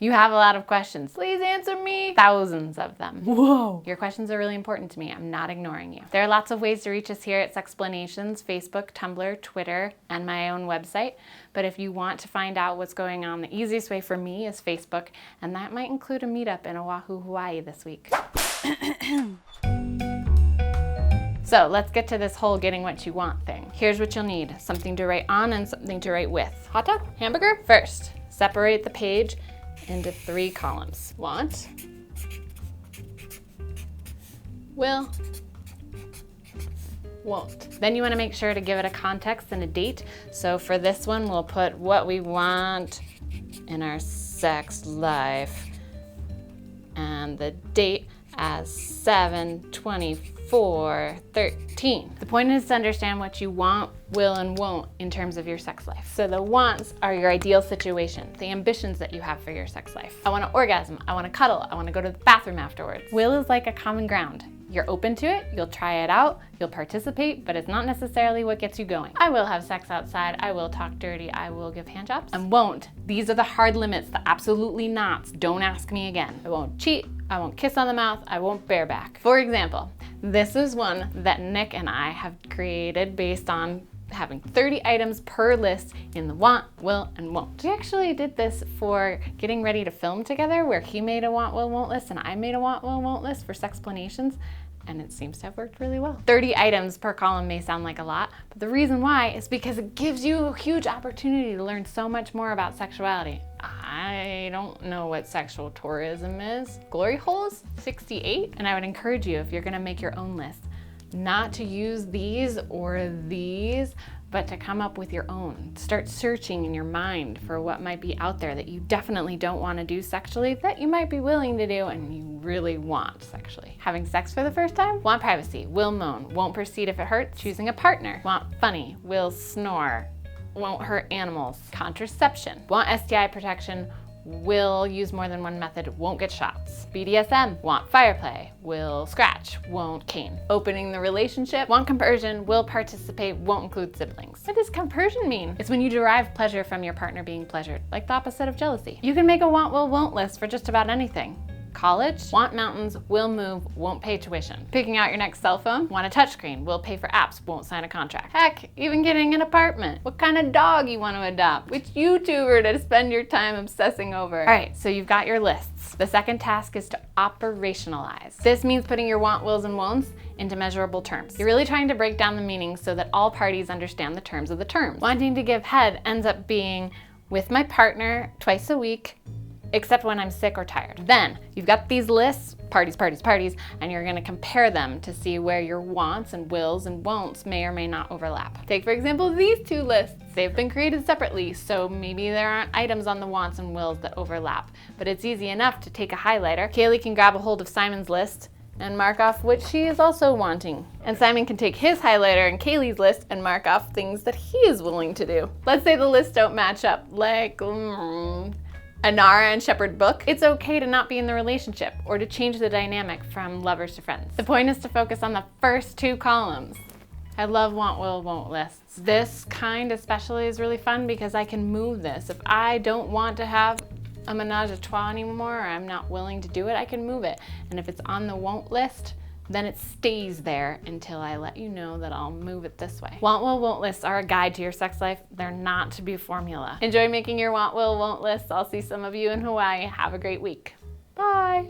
You have a lot of questions. Please answer me. Thousands of them. Whoa. Your questions are really important to me. I'm not ignoring you. There are lots of ways to reach us here at Sexplanations: Facebook, Tumblr, Twitter, and my own website. But if you want to find out what's going on, the easiest way for me is Facebook, and that might include a meetup in Oahu, Hawaii this week. So let's get to this whole getting what you want thing. Here's what you'll need: something to write on and something to write with. Hot dog? Hamburger? First, separate the page into 3 columns. Want, will, won't. Then you want to make sure to give it a context and a date. So for this one, we'll put what we want in our sex life and the date as 7/24/13. The point is to understand what you want, will, and won't in terms of your sex life. So the wants are your ideal situation, the ambitions that you have for your sex life. I want to orgasm, I want to cuddle, I want to go to the bathroom afterwards. Will is like a common ground. You're open to it, you'll try it out, you'll participate, but it's not necessarily what gets you going. I will have sex outside, I will talk dirty, I will give handjobs. And won't. These are the hard limits, the absolutely nots. Don't ask me again. I won't cheat, I won't kiss on the mouth, I won't bareback. For example, this is one that Nick and I have created based on having 30 items per list in the want, will, and won't. We actually did this for getting ready to film together, where he made a want, will, won't list and I made a want, will, won't list for Sexplanations, and it seems to have worked really well. 30 items per column may sound like a lot, but the reason why is because it gives you a huge opportunity to learn so much more about sexuality. I don't know what sexual tourism is. Glory holes? 68? And I would encourage you, if you're gonna make your own list, not to use these or these, but to come up with your own. Start searching in your mind for what might be out there that you definitely don't want to do sexually, that you might be willing to do and you really want sexually. Having sex for the first time? Want privacy, will moan, won't proceed if it hurts. Choosing a partner. Want funny, will snore, won't hurt animals. Contraception. Want STI protection, will use more than one method, won't get shots. BDSM, want fireplay, will scratch, won't cane. Opening the relationship, want compersion, will participate, won't include siblings. What does compersion mean? It's when you derive pleasure from your partner being pleasured, like the opposite of jealousy. You can make a want, will, won't list for just about anything. College, want mountains, will move, won't pay tuition. Picking out your next cell phone, want a touchscreen, will pay for apps, won't sign a contract. Heck, even getting an apartment. What kind of dog you want to adopt. Which YouTuber to spend your time obsessing over. All right, so you've got your lists. The second task is to operationalize. This means putting your want, wills, and won'ts into measurable terms. You're really trying to break down the meaning so that all parties understand the terms of the terms. Wanting to give head ends up being with my partner twice a week, except when I'm sick or tired. Then you've got these lists, parties, and you're gonna compare them to see where your wants and wills and won'ts may or may not overlap. Take, for example, these 2 lists. They've been created separately, so maybe there aren't items on the wants and wills that overlap, but it's easy enough to take a highlighter. Kaylee can grab a hold of Simon's list and mark off what she is also wanting. And Simon can take his highlighter and Kaylee's list and mark off things that he is willing to do. Let's say the lists don't match up, like, Anara and Shepard book. It's okay to not be in the relationship or to change the dynamic from lovers to friends. The point is to focus on the first 2 columns. I love want, will, won't lists. This kind especially is really fun because I can move this. If I don't want to have a menage a trois anymore, or I'm not willing to do it, I can move it. And if it's on the won't list, then it stays there until I let you know that I'll move it this way. Want, will, won't lists are a guide to your sex life. They're not to be a formula. Enjoy making your want, will, won't lists. I'll see some of you in Hawaii. Have a great week. Bye.